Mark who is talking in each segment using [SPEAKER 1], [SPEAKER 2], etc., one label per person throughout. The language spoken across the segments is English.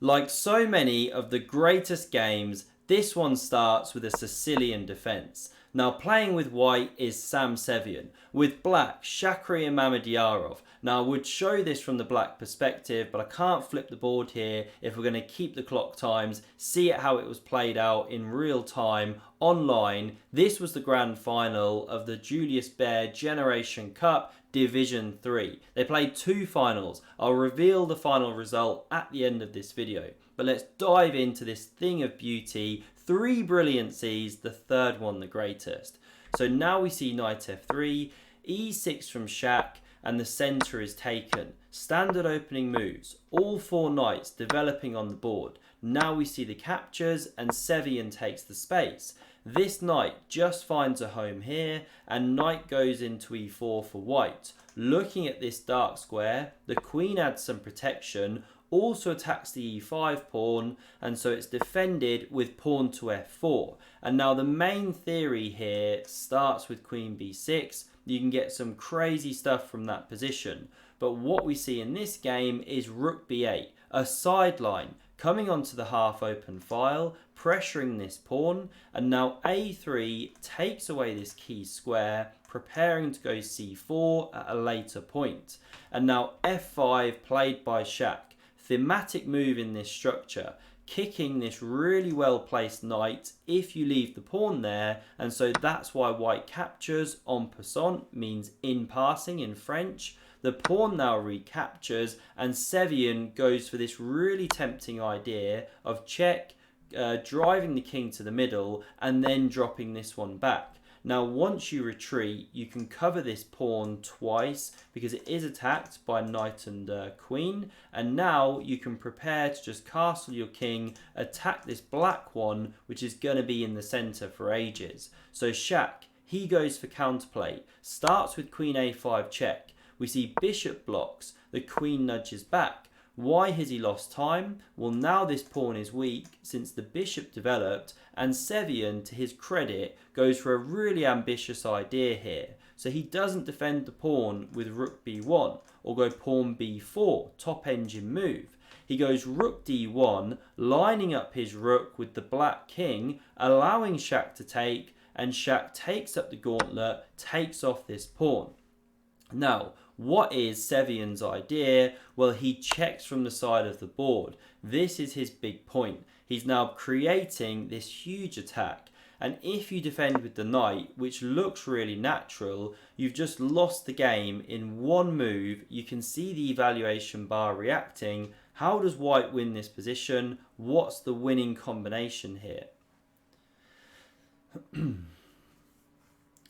[SPEAKER 1] Like so many of the greatest games, this one starts with a Sicilian defence. Now playing with white is Sam Sevian, with black Shak and Mamedyarov. Now I would show this from the black perspective, but I can't flip the board here if we're going to keep the clock times, see it how it was played out in real time online. This was the grand final of the Julius Generation Cup Division 3. They played 2 finals. I'll reveal the final result at the end of this video. But let's dive into this thing of beauty. 3 brilliancies, the third one the greatest. So now we see knight f3, e6 from Shak, and the centre is taken. Standard opening moves, all 4 knights developing on the board. Now we see the captures and Sevian takes the space. This knight just finds a home here and knight goes into e4 for white. Looking at this dark square, the queen adds some protection, also attacks the e5 pawn, and so it's defended with pawn to f4. And now the main theory here starts with queen b6. You can get some crazy stuff from that position. But what we see in this game is rook b8, a sideline coming onto the half open file, pressuring this pawn, and now a3 takes away this key square, preparing to go c4 at a later point. And now f5 played by Shak. Thematic move in this structure, kicking this really well placed knight if you leave the pawn there, and so that's why white captures. En passant means in passing in French. The pawn now recaptures and Sevian goes for this really tempting idea of check, driving the king to the middle and then dropping this one back. Now once you retreat, you can cover this pawn twice because it is attacked by knight and queen, and now you can prepare to just castle your king, attack this black one which is going to be in the centre for ages. So Shak, he goes for counterplay, starts with queen a5 check. We see bishop blocks, the queen nudges back. Why has he lost time? Well, now this pawn is weak since the bishop developed, and Sevian, to his credit, goes for a really ambitious idea here. So he doesn't defend the pawn with rook b1 or go pawn b4, top engine move. He goes rook d1, lining up his rook with the black king, allowing Shak to take, and Shak takes up the gauntlet, takes off this pawn. Now, what is Sevian's idea? Well, he checks from the side of the board. This is his big point. He's now creating this huge attack. And if you defend with the knight, which looks really natural, you've just lost the game in one move. You can see the evaluation bar reacting. How does white win this position? What's the winning combination here?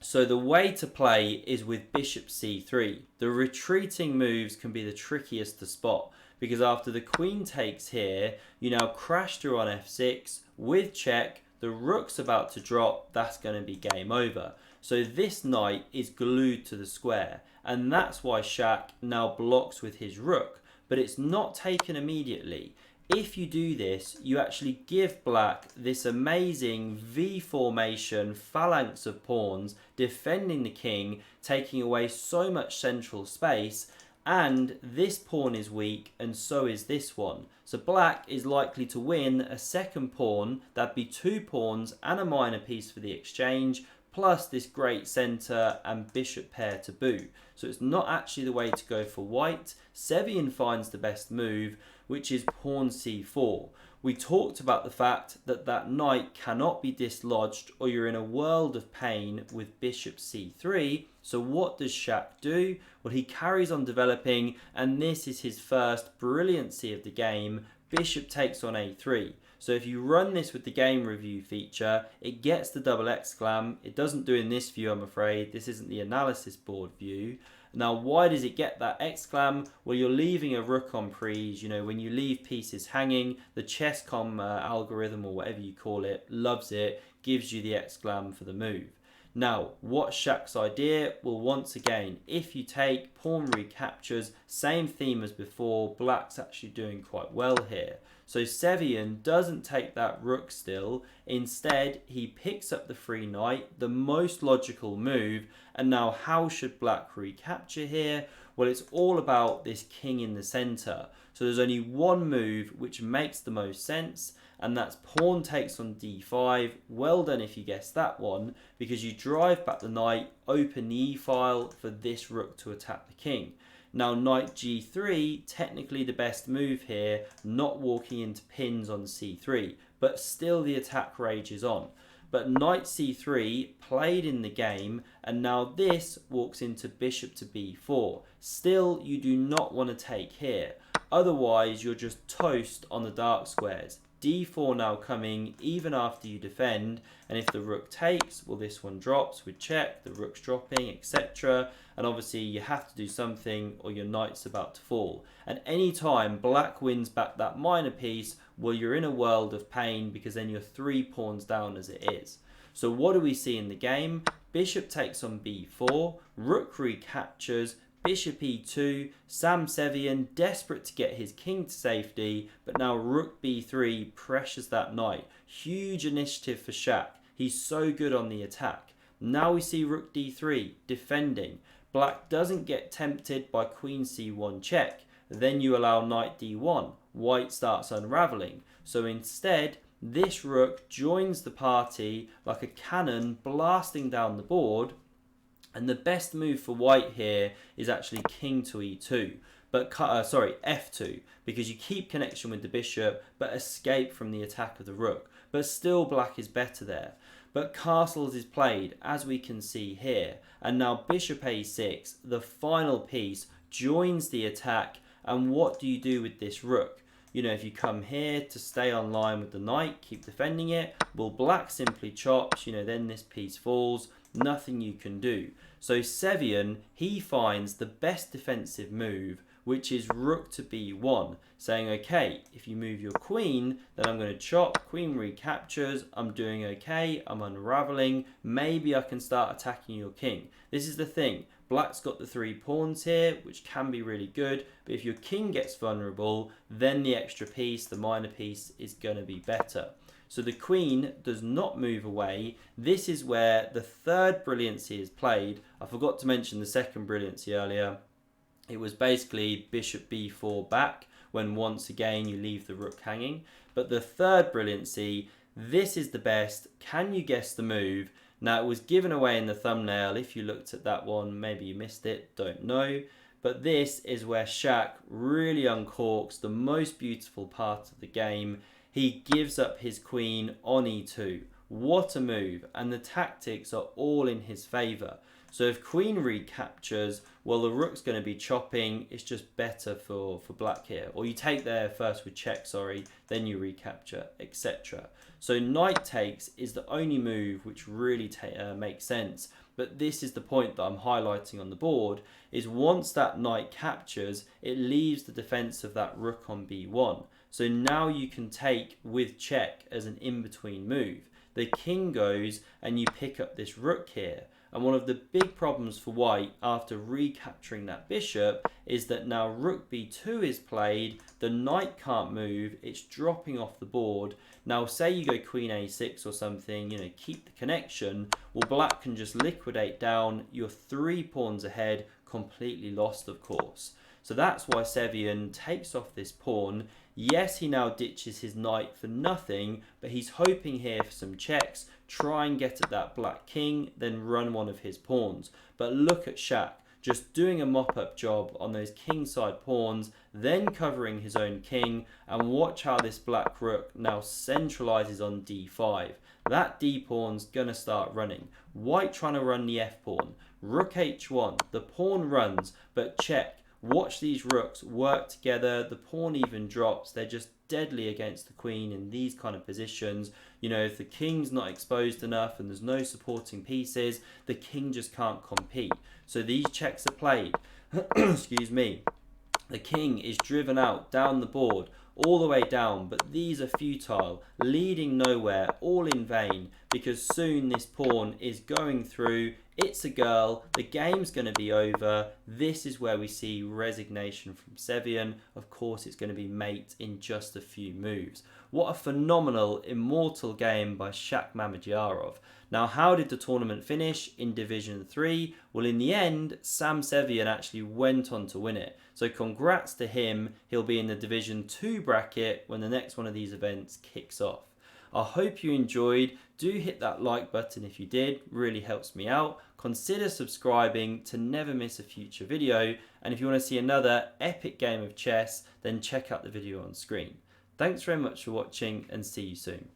[SPEAKER 1] So the way to play is with bishop c3. The retreating moves can be the trickiest to spot because after the queen takes here, you now crash through on f6 with check. The rook's about to drop, that's going to be game over. So this knight is glued to the square, and that's why Shak now blocks with his rook, but it's not taken immediately. If you do this, you actually give black this amazing V formation phalanx of pawns defending the king, taking away so much central space, and this pawn is weak and so is this one. So black is likely to win a second pawn, that'd be 2 pawns and a minor piece for the exchange, plus this great centre and bishop pair to boot. So it's not actually the way to go for white. Sevian finds the best move, which is pawn c4. We talked about the fact that that knight cannot be dislodged or you're in a world of pain with bishop c3. So what does Shak do? Well, he carries on developing, and this is his first brilliancy of the game. Bishop takes on a3. So if you run this with the game review feature, it gets the double exclam. It doesn't do in this view, I'm afraid. This isn't the analysis board view. Now, why does it get that exclam? Well, you're leaving a rook on prise. You know, when you leave pieces hanging, the chess.com algorithm, or whatever you call it, loves it, gives you the exclam for the move. Now, what's Shak's idea? Well, once again, if you take, pawn recaptures, same theme as before. Black's actually doing quite well here. So Sevian doesn't take that rook still. Instead, he picks up the free knight, the most logical move. And now how should black recapture here? Well, it's all about this king in the center. So there's only one move which makes the most sense, and that's pawn takes on d5. Well done if you guessed that one, because you drive back the knight, open the e-file for this rook to attack the king. Now knight g3, technically the best move here, not walking into pins on c3, but still the attack rages on. But knight c3 played in the game, and now this walks into bishop to b4. Still, you do not want to take here, otherwise you're just toast on the dark squares. d4 now coming even after you defend, and if the rook takes, well, this one drops with check, the rook's dropping, etc. And obviously you have to do something or your knight's about to fall. And any time black wins back that minor piece, well, you're in a world of pain, because then you're 3 pawns down as it is. So what do we see in the game? Bishop takes on b4, rook recaptures, bishop e2, Sam Sevian desperate to get his king to safety, but now rook b3 pressures that knight. Huge initiative for Shak. He's so good on the attack. Now we see rook d3 defending. Black doesn't get tempted by queen c1 check. Then you allow knight d1. White starts unraveling. So instead, this rook joins the party like a cannon blasting down the board. And the best move for white here is actually king to e2, but f2, because you keep connection with the bishop but escape from the attack of the rook. But still black is better there. But castles is played, as we can see here, and now bishop a6, the final piece, joins the attack. And what do you do with this rook? You know, if you come here to stay online with the knight, keep defending it, well, black simply chops, you know, then this piece falls, nothing you can do. So Sevian, he finds the best defensive move, which is rook to b1, saying, okay, if you move your queen, then I'm going to chop, queen recaptures, I'm doing okay, I'm unraveling, maybe I can start attacking your king. This is the thing, black's got the 3 pawns here, which can be really good, but if your king gets vulnerable, then the extra piece, the minor piece, is going to be better. So the queen does not move away. This is where the third brilliancy is played. I forgot to mention the second brilliancy earlier. It was basically bishop b4 back, when once again you leave the rook hanging. But the third brilliancy, this is the best. Can you guess the move? Now, it was given away in the thumbnail. If you looked at that one, maybe you missed it, don't know. But this is where Shak really uncorks the most beautiful part of the game. He gives up his queen on e2. What a move, and the tactics are all in his favour. So if queen recaptures, well, the rook's going to be chopping. It's just better for black here. Or you take there first with check, then you recapture, etc. So knight takes is the only move which really makes sense. But this is the point that I'm highlighting on the board, is once that knight captures, it leaves the defense of that rook on b1. So now you can take with check as an in-between move. The king goes and you pick up this rook here. And one of the big problems for white after recapturing that bishop is that now rook b2 is played, the knight can't move, it's dropping off the board. Now say you go queen a6 or something, you know, keep the connection, well, black can just liquidate down, you're 3 pawns ahead, completely lost of course. So that's why Sevian takes off this pawn. Yes, he now ditches his knight for nothing, but he's hoping here for some checks, try and get at that black king, then run one of his pawns. But look at Shak, just doing a mop-up job on those kingside pawns, then covering his own king, and watch how this black rook now centralizes on d5. That d pawn's gonna start running. White trying to run the f pawn. Rook h1, the pawn runs, but check. Watch these rooks work together, the pawn even drops, they're just deadly against the queen in these kind of positions. You know, if the king's not exposed enough and there's no supporting pieces, the king just can't compete. So these checks are played. Excuse me. The king is driven out down the board. all the way down, but these are futile, leading nowhere, all in vain, because soon this pawn is going through. It's a girl, the game's going to be over. This is where we see resignation from Sevian. Of course, it's going to be mate in just a few moves. What a phenomenal, immortal game by Shak Mamedyarov. Now, how did the tournament finish in Division 3? Well, in the end, Sam Sevian actually went on to win it. So congrats to him. He'll be in the Division 2 bracket when the next one of these events kicks off. I hope you enjoyed. Do hit that like button if you did, really helps me out. Consider subscribing to never miss a future video. And if you want to see another epic game of chess, then check out the video on screen. Thanks very much for watching and see you soon.